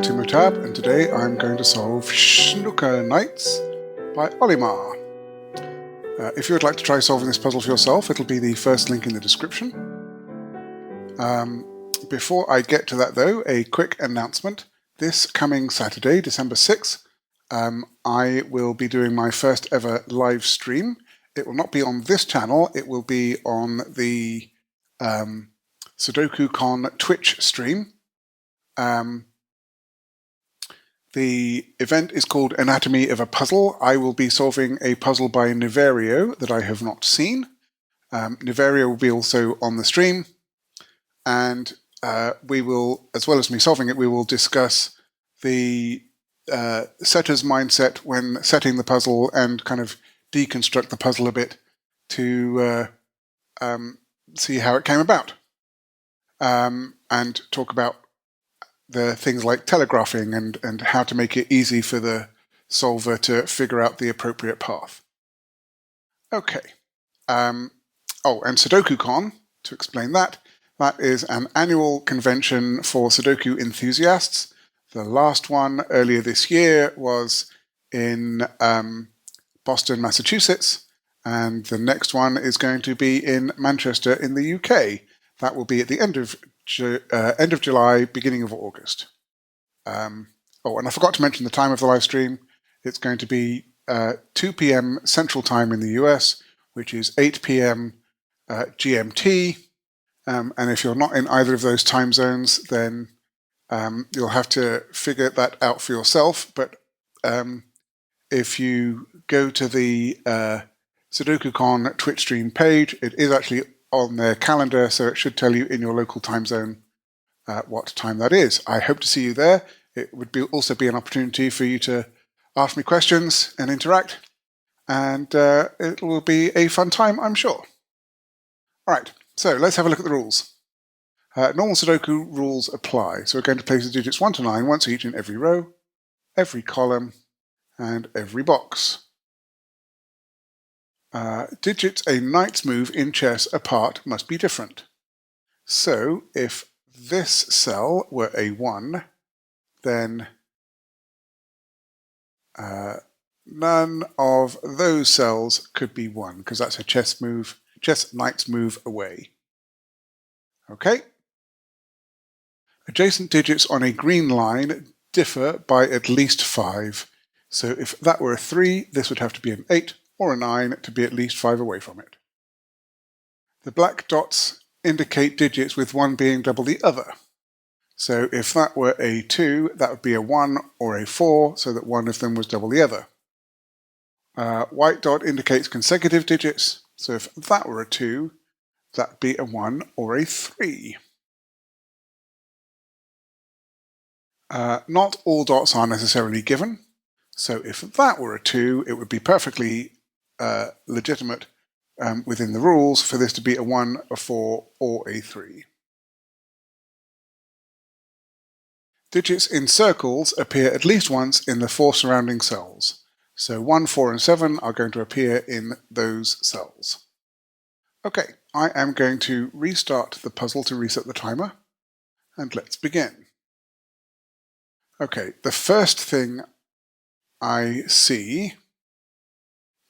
Timotab, and today I'm going to solve Shh-nooker Nights by Olima. If you would like to try solving this puzzle for yourself, it'll be the first link in the description. Before I get to that though, a quick announcement. This coming Saturday, December 6th, I will be doing my first ever live stream. It will not be on this channel, it will be on the Sudoku Con Twitch stream. The event is called Anatomy of a Puzzle. I will be solving a puzzle by Niverio that I have not seen. Niverio will be also on the stream, and we will, as well as me solving it, we will discuss the setter's mindset when setting the puzzle and kind of deconstruct the puzzle a bit to see how it came about, and talk about the things like telegraphing and how to make it easy for the solver to figure out the appropriate path. Okay. And Sudoku Con, to explain that, that is an annual convention for Sudoku enthusiasts. The last one earlier this year was in Boston, Massachusetts, and the next one is going to be in Manchester in the UK. That will be at the end of July, beginning of August. And I forgot to mention the time of the live stream. It's going to be 2 p.m. Central Time in the US, which is 8 p.m. GMT. And if you're not in either of those time zones, then you'll have to figure that out for yourself. But if you go to the Sudoku Con Twitch stream page, it is actually on their calendar, so it should tell you in your local time zone what time that is. I hope to see you there. It would also be an opportunity for you to ask me questions and interact, and it will be a fun time, I'm sure. All right, so let's have a look at the rules. Normal Sudoku rules apply. So we're going to place the digits 1 to 9 once each in every row, every column, and every box. Digits a knight's move in chess apart must be different. So if this cell were a 1, then none of those cells could be 1, because that's a chess knight's move away. Okay. Adjacent digits on a green line differ by at least 5. So if that were a 3, this would have to be an 8 or a 9 to be at least 5 away from it. The black dots indicate digits with one being double the other. So if that were a 2, that would be a 1 or a 4, so that one of them was double the other. White dot indicates consecutive digits, so if that were a 2, that would be a 1 or a 3. Not all dots are necessarily given, so if that were a 2, it would be perfectly legitimate within the rules for this to be a 1, a 4, or a 3. Digits in circles appear at least once in the 4 surrounding cells. So 1, 4, and 7 are going to appear in those cells. Okay, I am going to restart the puzzle to reset the timer, and let's begin. Okay, the first thing I see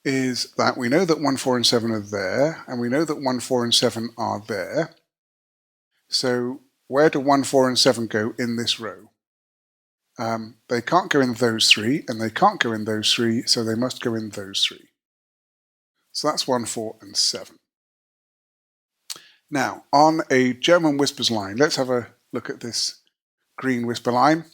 is that we know that 1, 4, and 7 are there, and we know that 1, 4, and 7 are there. So where do 1, 4, and 7 go in this row? They can't go in those 3, and they can't go in those 3, so they must go in those 3. So that's 1, 4, and 7. Now, on a German whispers line, let's have a look at this green whisper line.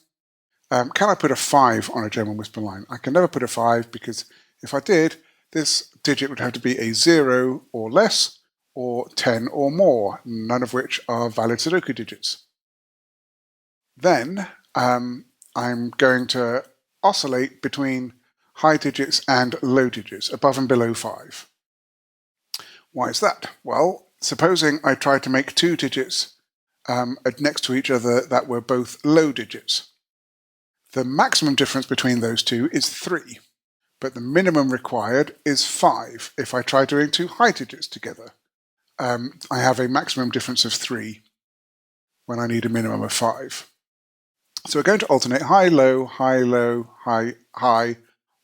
Can I put a 5 on a German whisper line? I can never put a 5, because if I did, this digit would have to be a 0 or less, or 10 or more, none of which are valid Sudoku digits. Then I'm going to oscillate between high digits and low digits, above and below 5. Why is that? Well, supposing I tried to make 2 digits next to each other that were both low digits. The maximum difference between those two is 3, but the minimum required is 5 if I try doing 2 high digits together. I have a maximum difference of 3 when I need a minimum of 5. So we're going to alternate high, low, high, low, high, high,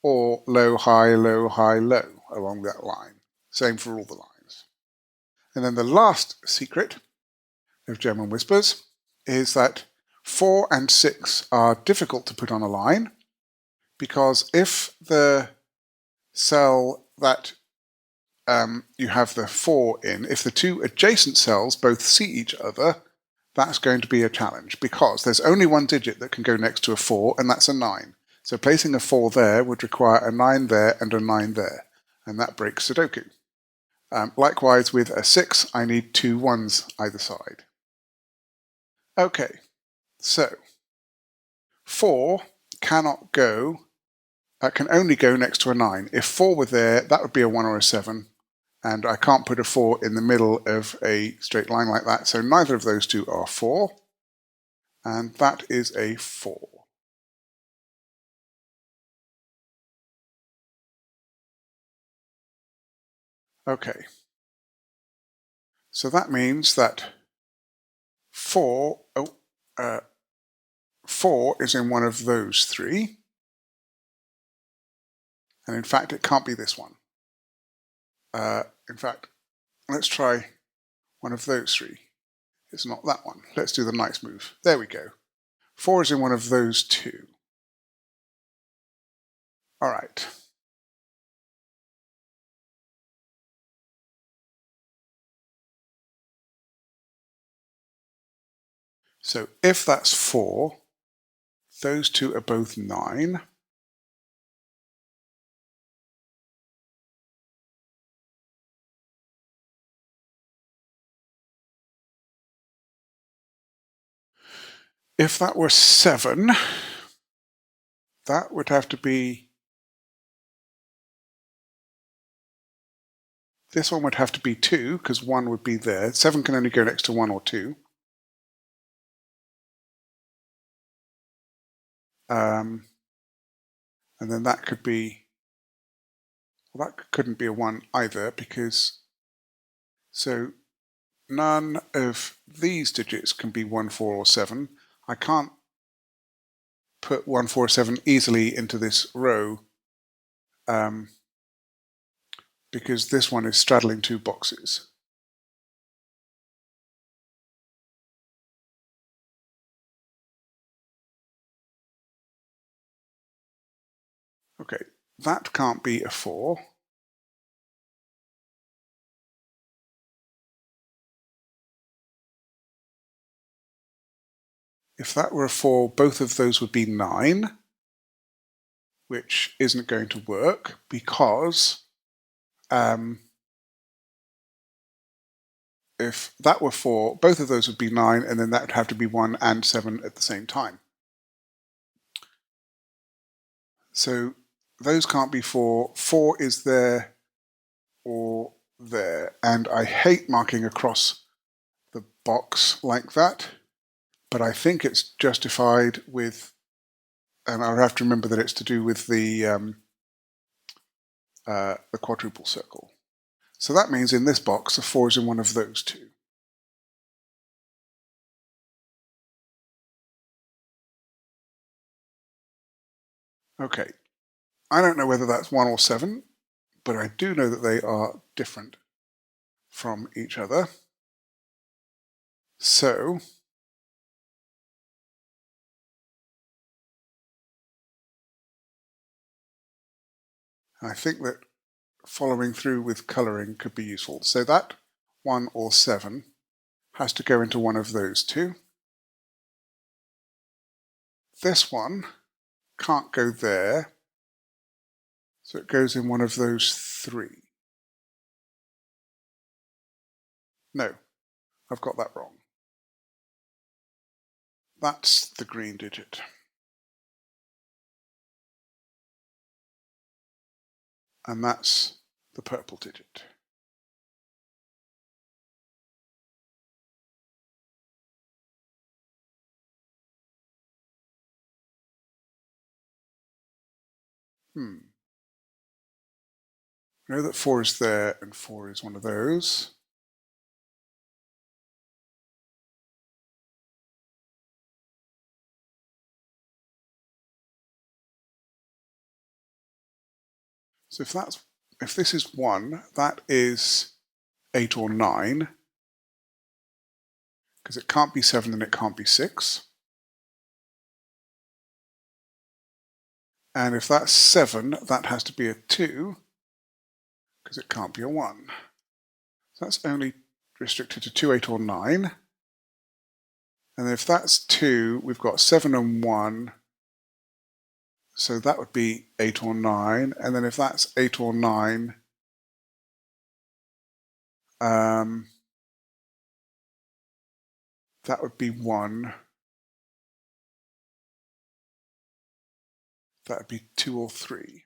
or low, high, low, high, low along that line. Same for all the lines. And then the last secret of German whispers is that 4 and 6 are difficult to put on a line because if the cell that you have the 4 in, if the two adjacent cells both see each other, that's going to be a challenge because there's only one digit that can go next to a 4, and that's a 9. So placing a 4 there would require a 9 there and a 9 there, and that breaks Sudoku. Likewise, with a 6, I need 2 1s either side. Okay, so 4 cannot go, can only go next to a 9. If 4 were there, that would be a 1 or a 7, and I can't put a 4 in the middle of a straight line like that, so neither of those two are 4, and that is a 4. Okay, so that means that 4, 4 is in one of those three, and in fact it can't be this one. In fact, let's try one of those three. It's not that one. Let's do the nice move. There we go. 4 is in one of those two. All right. So if that's 4, those two are both 9. If that were 7, that would have to be, this one would have to be 2, because 1 would be there. 7 can only go next to 1 or 2. And then that could be, well, that couldn't be a 1 either, because, so none of these digits can be 1, 4, or 7. I can't put 1, 4, 7 easily into this row because this one is straddling 2 boxes. Okay, that can't be a 4. If that were a 4, both of those would be 9, which isn't going to work because if that were 4, both of those would be 9, and then that would have to be 1 and 7 at the same time. So those can't be 4. 4 is there or there, and I hate marking across the box like that, but I think it's justified with, and I'll have to remember that it's to do with the quadruple circle. So that means in this box, a 4 is in one of those two. Okay, I don't know whether that's 1 or 7, but I do know that they are different from each other. So I think that following through with colouring could be useful. So that 1 or 7 has to go into one of those two. This one can't go there, so it goes in one of those 3. No, I've got that wrong. That's the green digit. And that's the purple digit. I know that 4 is there and 4 is one of those. So if this is 1, that is 8 or 9, because it can't be 7 and it can't be 6. And if that's 7, that has to be a 2, because it can't be a 1. So that's only restricted to 2, 8, or 9. And if that's 2, we've got 7 and 1, so that would be 8 or 9. And then if that's 8 or 9, that would be 1. That would be 2 or 3.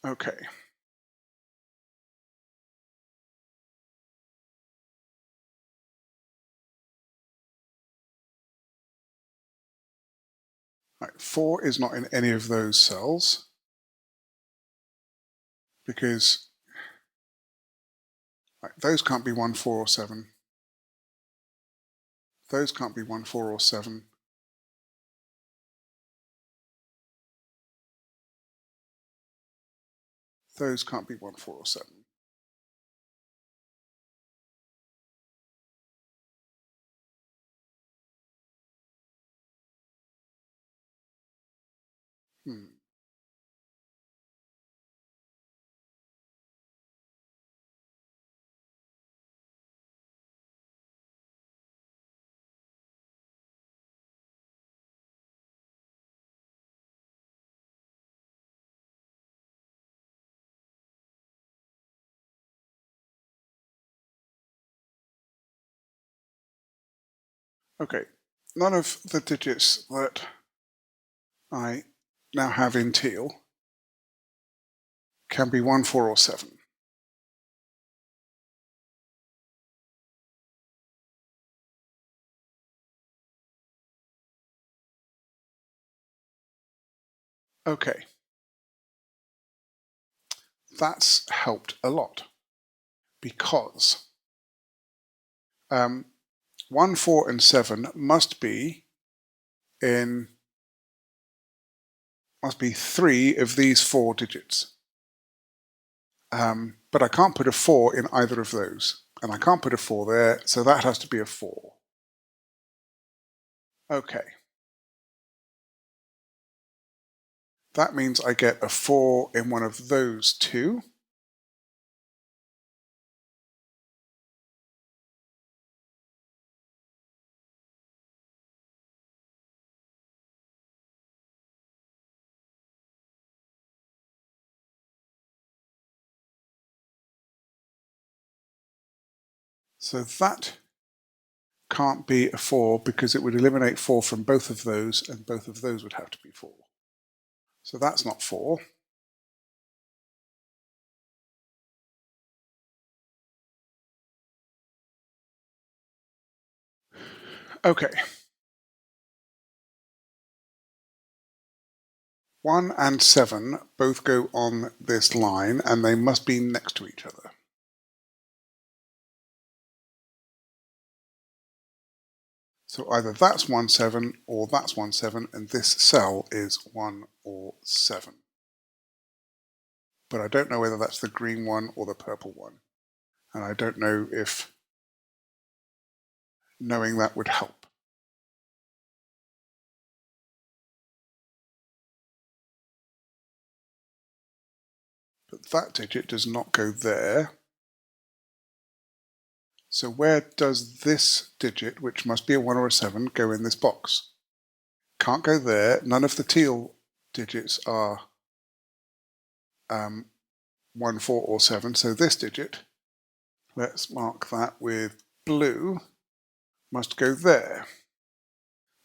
Okay. Right, 4 is not in any of those cells because those can't be 1, 4, or 7. Those can't be 1, 4, or 7. Those can't be 1, 4, or 7. Okay, none of the digits that I now have in teal can be 1, 4, or 7. Okay, that's helped a lot because 1, 4, and 7 must be 3 of these 4 digits. But I can't put a 4 in either of those, and I can't put a 4 there, so that has to be a 4. Okay. That means I get a 4 in one of those 2. So that can't be a 4 because it would eliminate 4 from both of those, and both of those would have to be 4. So that's not 4. Okay. 1 and 7 both go on this line, and they must be next to each other. So either that's 1, 7, or that's 1, 7, and this cell is 1 or 7. But I don't know whether that's the green one or the purple one. And I don't know if knowing that would help. But that digit does not go there. So where does this digit, which must be a 1 or a 7, go in this box? Can't go there. None of the teal digits are 1, 4, or 7. So this digit, let's mark that with blue, must go there.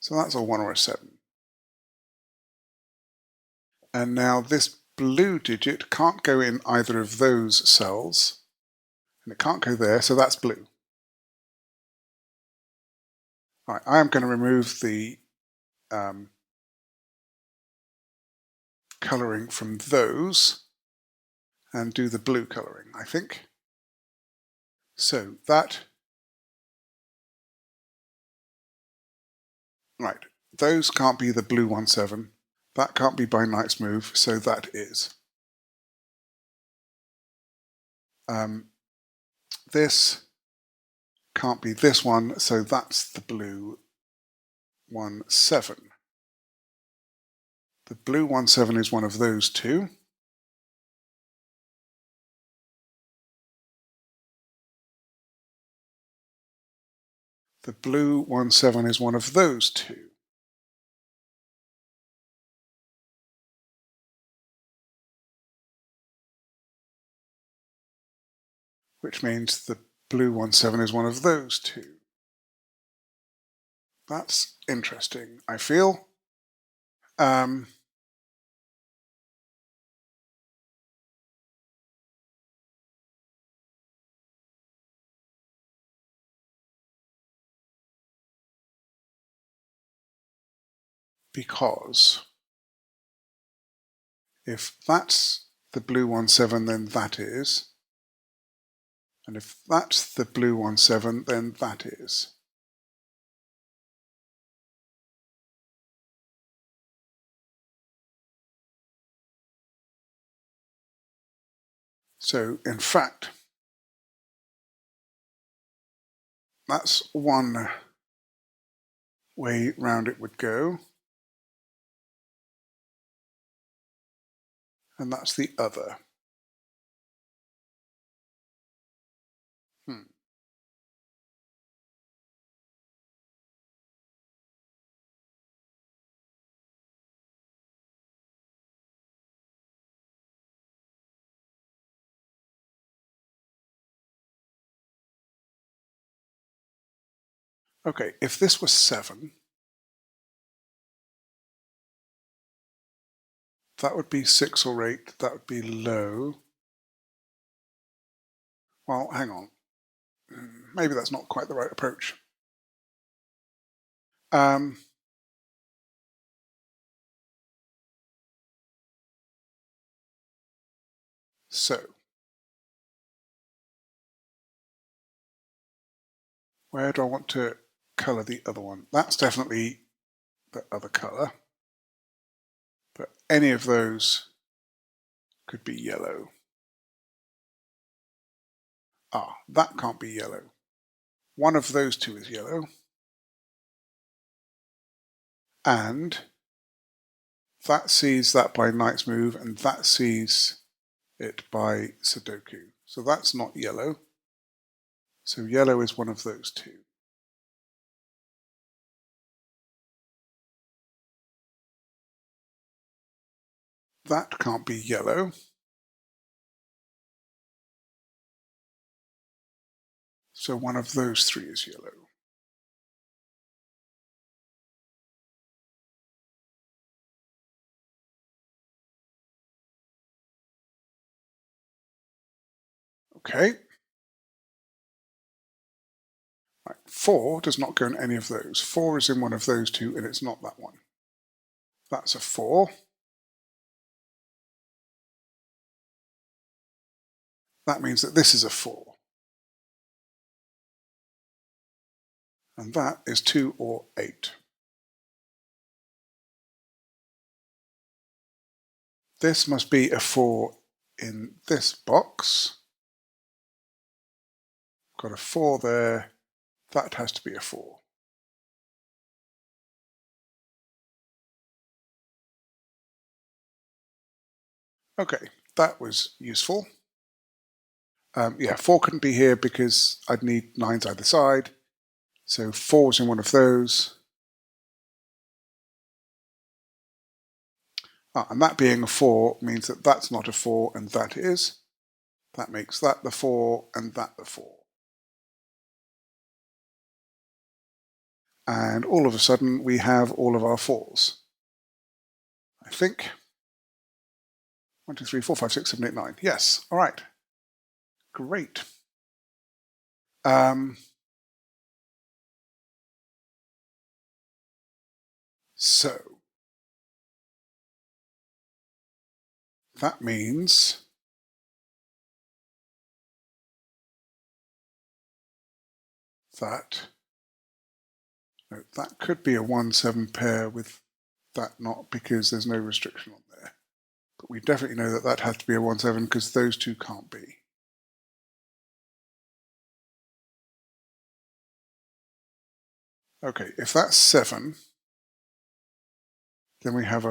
So that's a 1 or a 7. And now this blue digit can't go in either of those cells, and it can't go there, so that's blue. All right, I am going to remove the colouring from those and do the blue colouring, I think. So that, right, those can't be the blue 1, 7. That can't be by knight's move, so that is. This can't be this one, so that's the blue 1-7. The blue 1-7 is one of those two. The blue 1-7 is one of those two. Which means the blue 1-7 is one of those two. That's interesting, I feel. Because if that's the blue 1-7, then that is. And if that's the blue 1-7, then that is. So, in fact, that's one way round it would go. And that's the other. Okay, if this was 7, that would be 6 or 8. That would be low. Well, hang on. Maybe that's not quite the right approach. So, where do I want to colour the other one? That's definitely the other colour. But any of those could be yellow. Ah, that can't be yellow. One of those two is yellow. And that sees that by knight's move, and that sees it by Sudoku. So that's not yellow. So yellow is one of those two. That can't be yellow. So one of those three is yellow. Okay. Right. 4 does not go in any of those. 4 is in one of those two, and it's not that one. That's a 4. That means that this is a 4. And that is 2 or 8. This must be a 4 in this box. Got a 4 there. That has to be a 4. Okay, that was useful. Yeah, 4 couldn't be here because I'd need 9s either side. So 4 was in one of those. And that being a 4 means that that's not a 4 and that is. That makes that the 4 and that the 4. And all of a sudden we have all of our 4s. I think. 1, 2, 3, 4, 5, 6, 7, 8, 9. Yes, all right. Great. So that means that that could be a 1-7 pair with that not because there's no restriction on there. But we definitely know that that has to be a 1/7 because those two can't be. Okay, if that's 7, then we have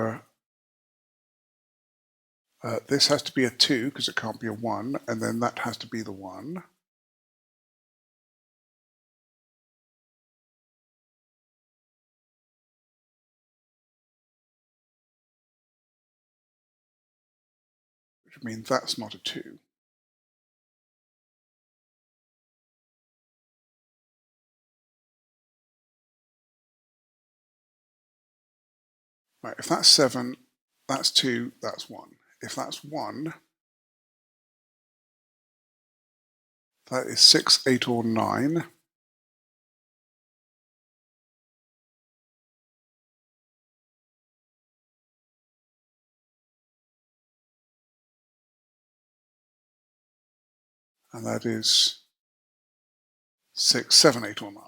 this has to be a 2 because it can't be a 1, and then that has to be the 1. Which means that's not a 2. Right, if that's 7, that's 2, that's 1. If that's 1, that is 6, 8, or 9. And that is 6, 7, 8, or 9.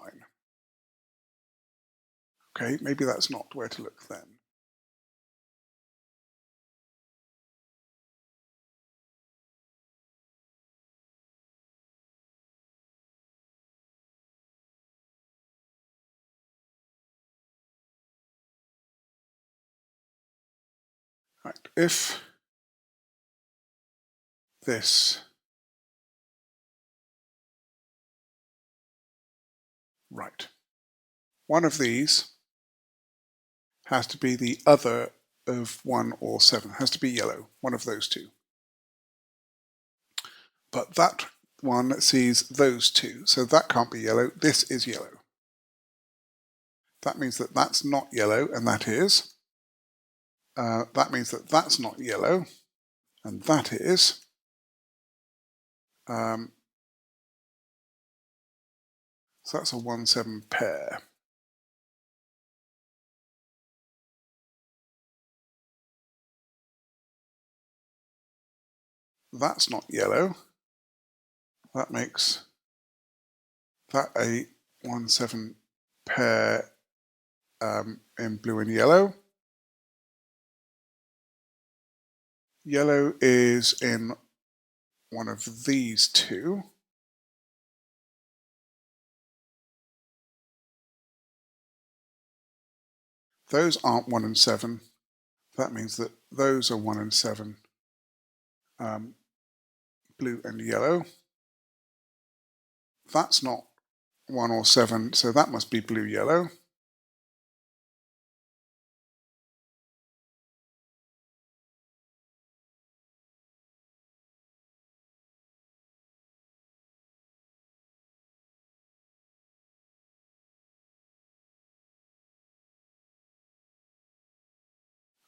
Okay, maybe that's not where to look then. Right, if this, right, one of these has to be the other of 1 or 7, has to be yellow, one of those two. But that one sees those two, so that can't be yellow, this is yellow. That means that that's not yellow, and that is. That means that that's not yellow, and that is. So that's a 1/7 pair. That's not yellow. That makes that a 1/7 pair in blue and yellow. Yellow is in one of these two. Those aren't 1 and 7. That means that those are 1 and 7, blue and yellow. That's not 1 or 7, so that must be blue-yellow.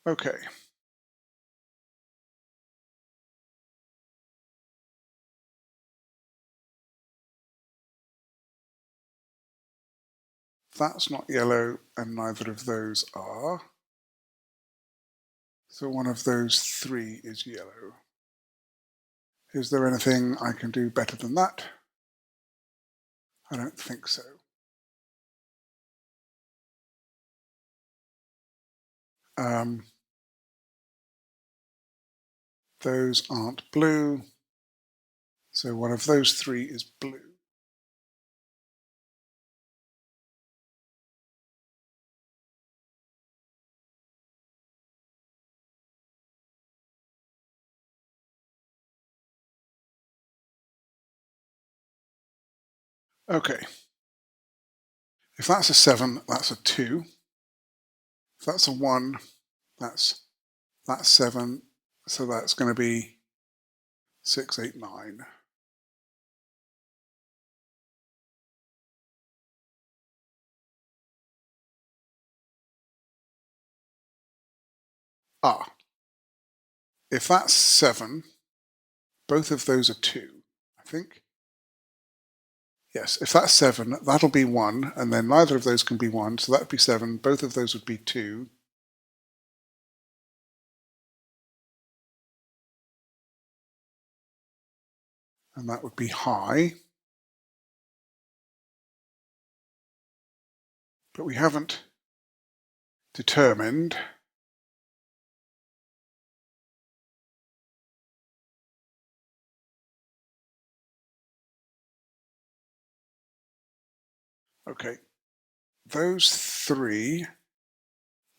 Okay. That's not yellow, and neither of those are. So one of those 3 is yellow. Is there anything I can do better than that? I don't think so. Those aren't blue, so one of those 3 is blue. Okay. If that's a 7, that's a 2. If that's a 1, that's 7. So that's going to be 6, 8, 9. Ah, if that's 7, both of those are 2, I think. Yes, if that's 7, that'll be 1, and then neither of those can be 1, so that'd be 7. Both of those would be 2. And that would be high. But we haven't determined Okay, those three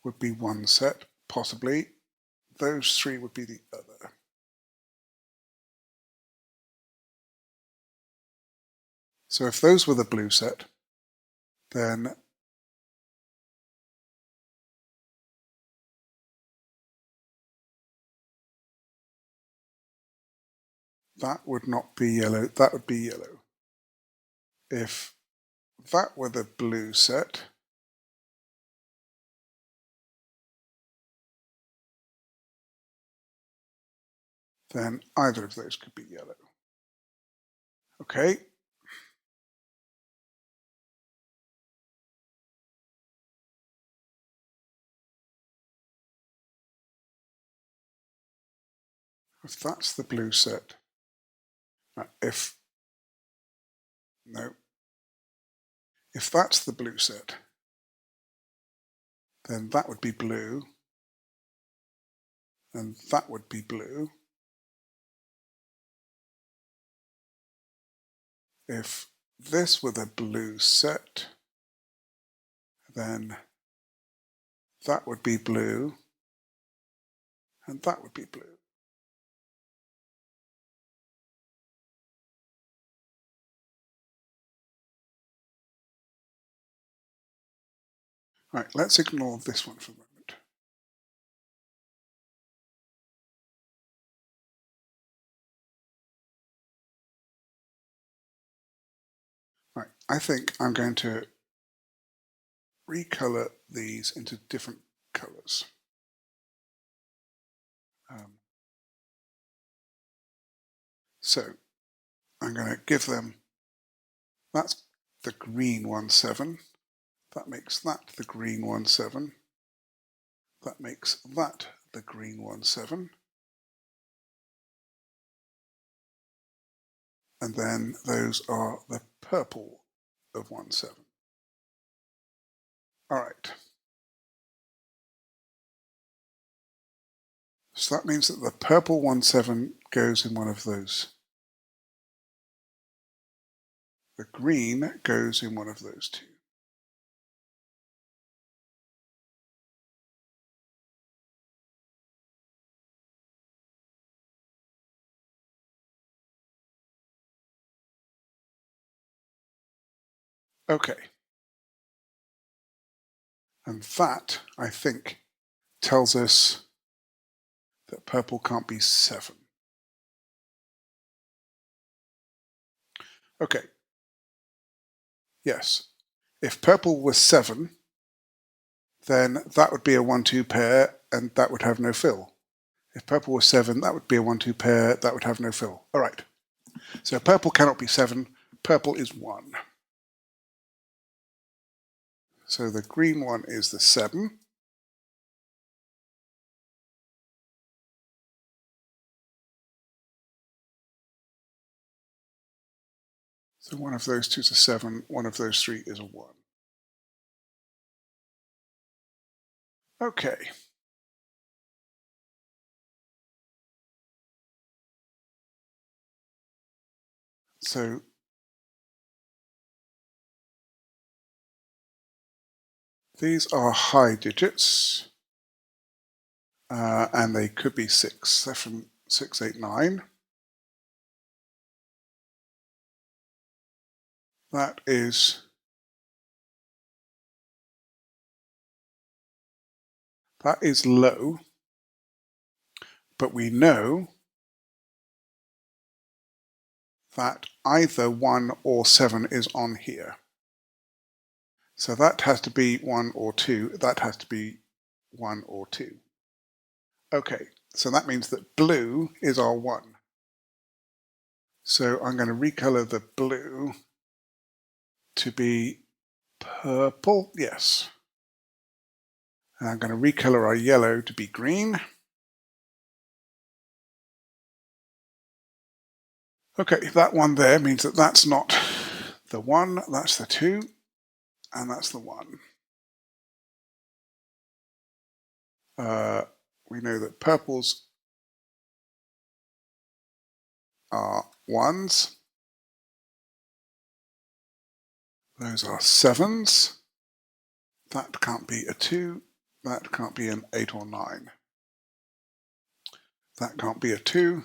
would be one set, possibly. Those three would be the other. So if those were the blue set, then that would not be yellow, that would be yellow. If that were the blue set, then either of those could be yellow. Okay. If that's the blue set, if that's the blue set, then that would be blue, and that would be blue. If this were the blue set, then that would be blue, and that would be blue. Right, let's ignore this one for a moment. Right, I think I'm going to recolor these into different colors. So I'm going to give them, that's the green 1,7. That makes that the green 1,7. That makes that the green 1,7. And then those are the purple of 1,7. All right. So that means that the purple 1,7 goes in one of those. The green goes in one of those two. Okay. And that, I think, tells us that purple can't be 7. Okay. Yes. If purple was 7, then that would be a 1-2 pair, and that would have no fill. If purple was 7, that would be a 1-2 pair, that would have no fill. All right. So purple cannot be 7, purple is 1. So the green one is the 7. So one of those two is a 7, one of those three is a 1. Okay. So these are high digits, and they could be 6. They're from 6, 8, 9. That is low, but we know that either 1 or 7 is on here. So that has to be 1 or 2. That has to be 1 or 2. Okay, so that means that blue is our 1. So I'm going to recolor the blue to be purple. Yes. And I'm going to recolor our yellow to be green. Okay, that one there means that that's not the 1, that's the 2, and that's the 1. We know that purples are 1s. Those are 7s. That can't be a 2. That can't be an 8 or 9. That can't be a 2.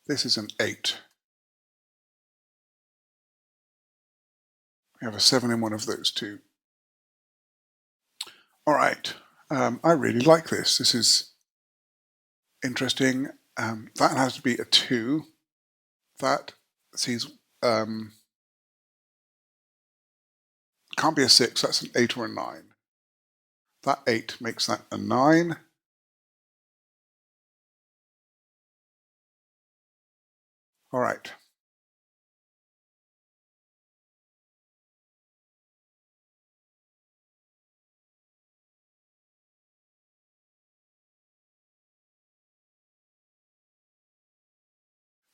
This is an 8. We have a 7 in one of those two. All right. I really like this. This is interesting. That has to be a 2. That sees can't be a 6. That's an 8 or a 9. That 8 makes that a 9. All right.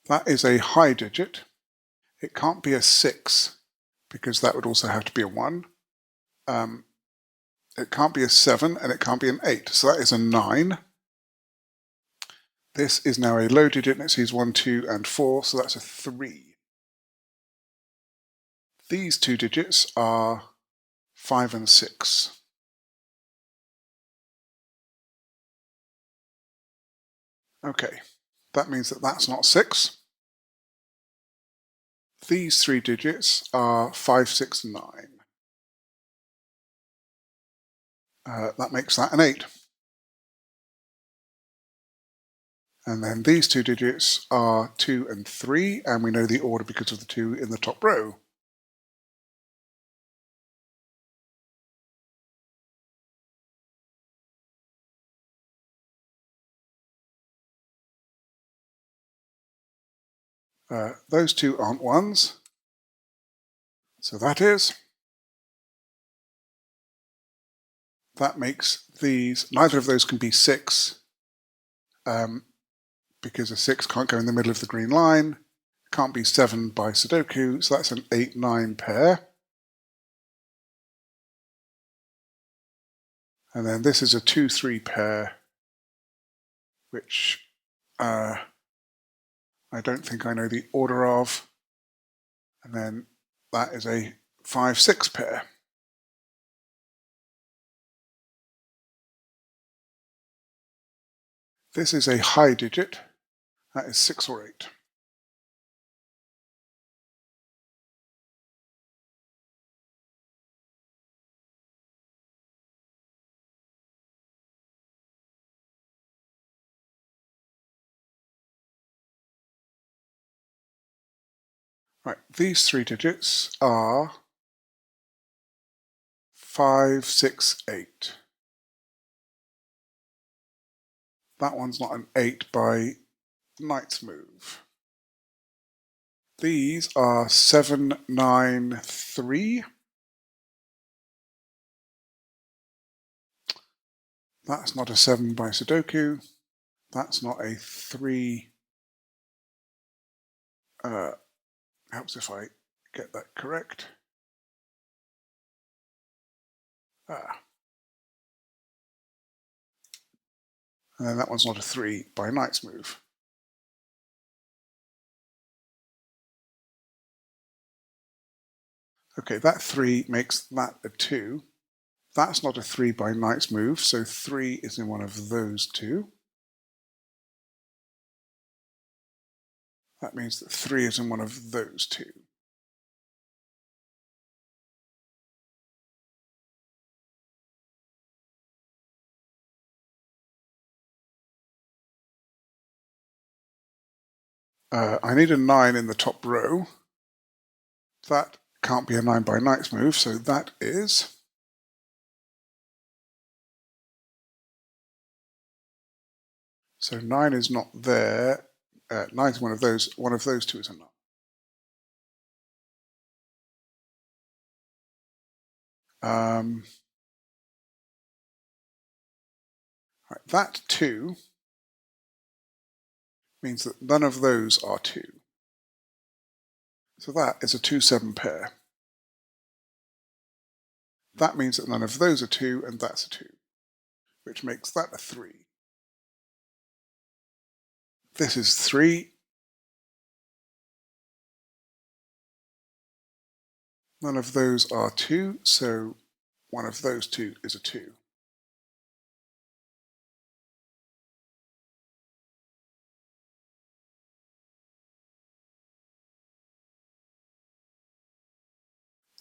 That is a high digit. It can't be a 6 because that would also have to be a 1. It can't be a 7 and it can't be an 8. So that is a 9. This is now a low digit and it sees 1, 2, and 4. So that's a 3. These two digits are 5 and 6. Okay, that means that that's not 6. These three digits are 5, 6, 9. That makes that an 8. And then these two digits are 2 and 3, and we know the order because of the 2 in the top row. Those two aren't 1s, so that is. That makes these, neither of those can be 6, because a 6 can't go in the middle of the green line. Can't be 7 by Sudoku, so that's an 8, 9 pair. And then this is a 2, 3 pair, which I don't think I know the order of. And then that is a 5, 6 pair. This is a high digit. That is 6 or 8. Right, these three digits are 5, 6, 8. That one's not an 8 by knight's move. These are 7, 9, 3. That's not a 7 by Sudoku. That's not a 3. Helps if I get that correct. And then that one's not a 3 by knight's move. Okay, that 3 makes that a 2. That's not a 3 by knight's move, so 3 is in one of those two. That means that 3 is in one of those two. I need a 9 in the top row. That can't be a 9 by knight's move, so that is. So 9 is not there. 9 is one of those. One of those two is a 9. Right, that 2 means that none of those are 2. So that is a 2, 7 pair. That means that none of those are 2, and that's a 2, which makes that a 3. This is 3. None of those are 2, so one of those 2 is a 2.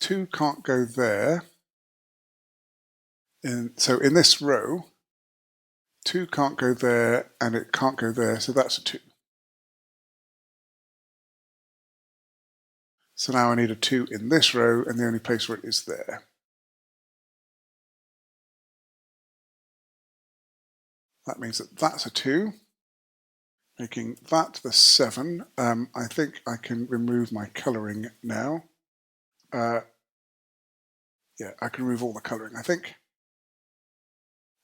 Two can't go there. So in this row, 2 can't go there and it can't go there, so that's a 2. So now I need a 2 in this row, and the only place where it is there. That means that that's a 2, making that the 7. I think I can remove my colouring now. Yeah, I can remove all the colouring, I think.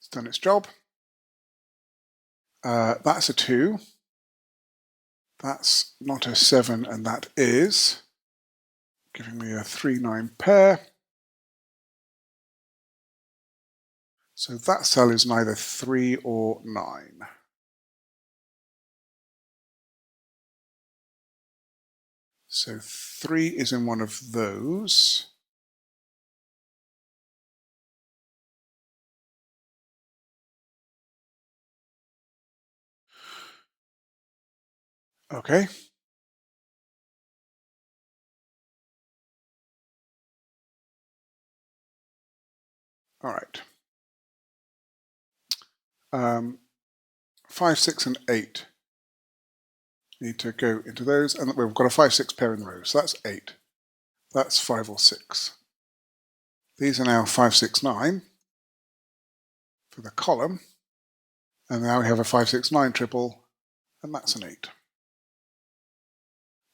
It's done its job. That's a 2. That's not a 7, and that is giving me a 3-9 pair. So that cell is neither 3 or 9. So 3 is in one of those. Okay. All right. 5, 6, and 8 need to go into those, and we've got a 5, 6 pair in the row, so that's 8. That's 5 or 6. These are now 5, 6, 9 for the column, and now we have a 5, 6, 9 triple, and that's an 8.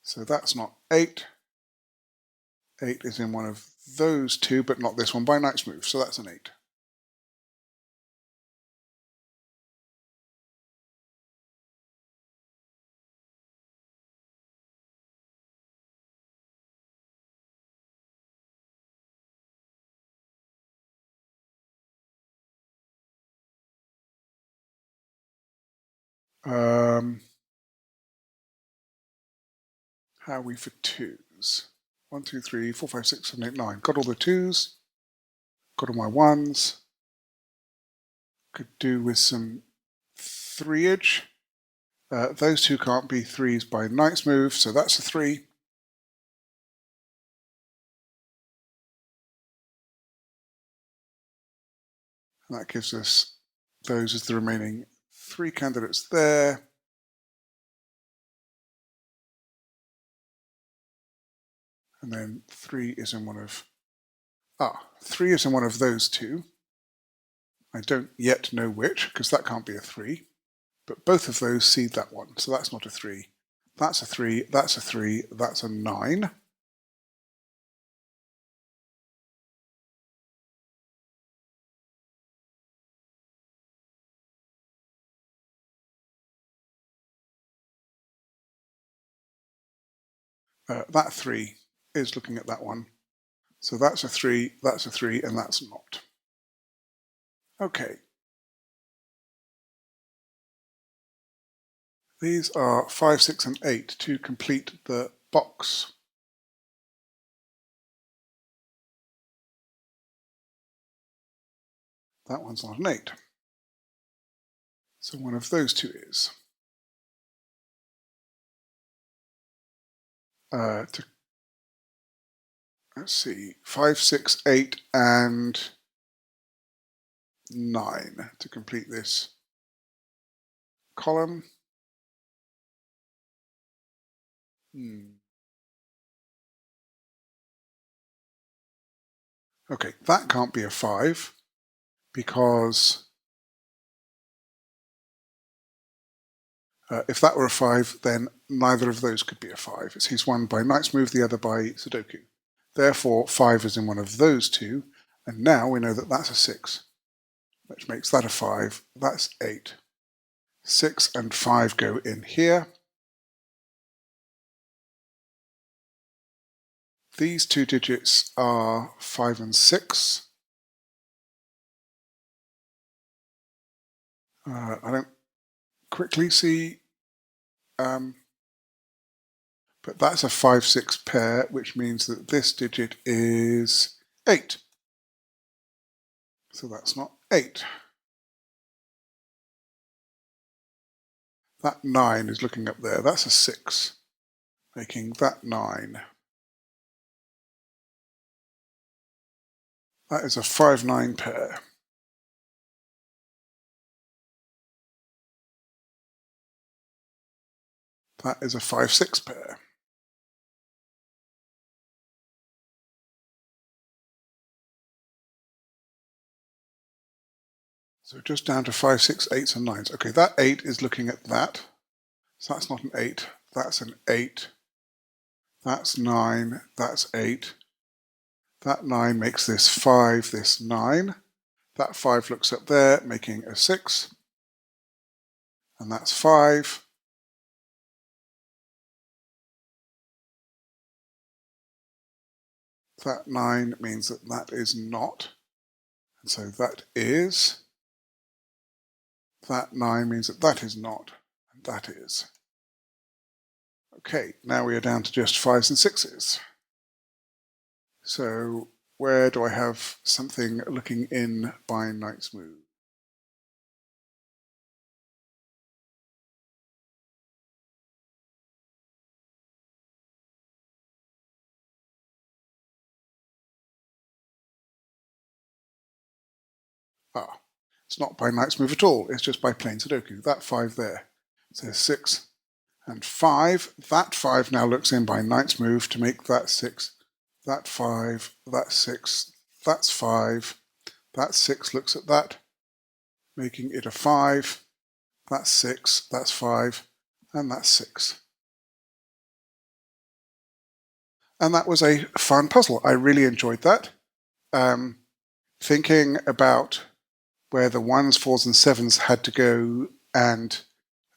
So that's not 8. 8 is in one of those 2, but not this one by knight's move, so that's an 8. How are we for 2s? 1, 2, 3, 4, 5, 6, 7, 8, 9. Got all the 2s. Got all my 1s. Could do with some 3-age. Those 2 can't be 3s by knight's move, so that's a 3. And that gives us those as the remaining 3 candidates there. And then 3 is in one of 3 is in one of those 2. I don't yet know which, because that can't be a 3. But both of those seed that one, so that's not a 3. That's a 3, that's a 3, that's a 9. That 3 is looking at that one. So that's a 3, and that's not. Okay. These are 5, 6, and 8 to complete the box. That one's not an 8. So one of those 2 is. Let's see, 5, 6, 8, and 9 to complete this column. Okay, that can't be a 5 because if that were a 5, then neither of those could be a 5. He's one by knight's move, the other by Sudoku. Therefore, 5 is in one of those 2, and now we know that that's a 6, which makes that a 5. That's 8. 6 and 5 go in here. These 2 digits are 5 and 6. I don't quickly see, but but that's a 5-6 pair, which means that this digit is 8. So that's not 8. That 9 is looking up there. That's a 6, making that 9. That is a 5-9 pair. That is a 5-6 pair. So just down to 5, 6, 8s and 9s. Okay, that 8 is looking at that. So that's not an 8. That's an 8. That's 9. That's 8. That 9 makes this 5, this 9. That 5 looks up there, making a 6. And that's 5. That 9 means that that is not. And so that is. That 9 means that that is not. And that is. Okay, now we are down to just 5s and 6s. So where do I have something looking in by knight's move? Ah, it's not by knight's move at all. It's just by plain Sudoku. That 5 there. So 6 and 5. That 5 now looks in by knight's move to make that 6. That 5, that 6, that's 5. That 6 looks at that, making it a 5. That's 6, that's 5, and that's 6. And that was a fun puzzle. I really enjoyed that. Thinking about where the 1s, 4s, and 7s had to go, and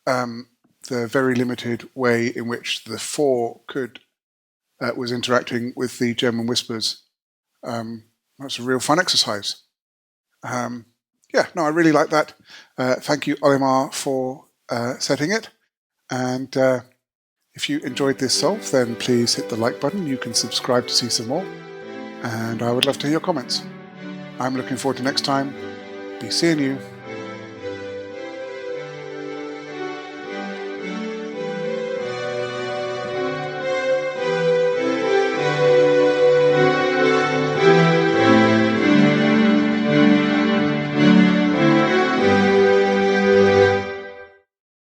the very limited way in which the 4 was interacting with the German whispers. That's a real fun exercise. Yeah, no, I really like that. Thank you, Olima, for setting it. And if you enjoyed this solve, then please hit the like button. You can subscribe to see some more. And I would love to hear your comments. I'm looking forward to next time. Be seeing you.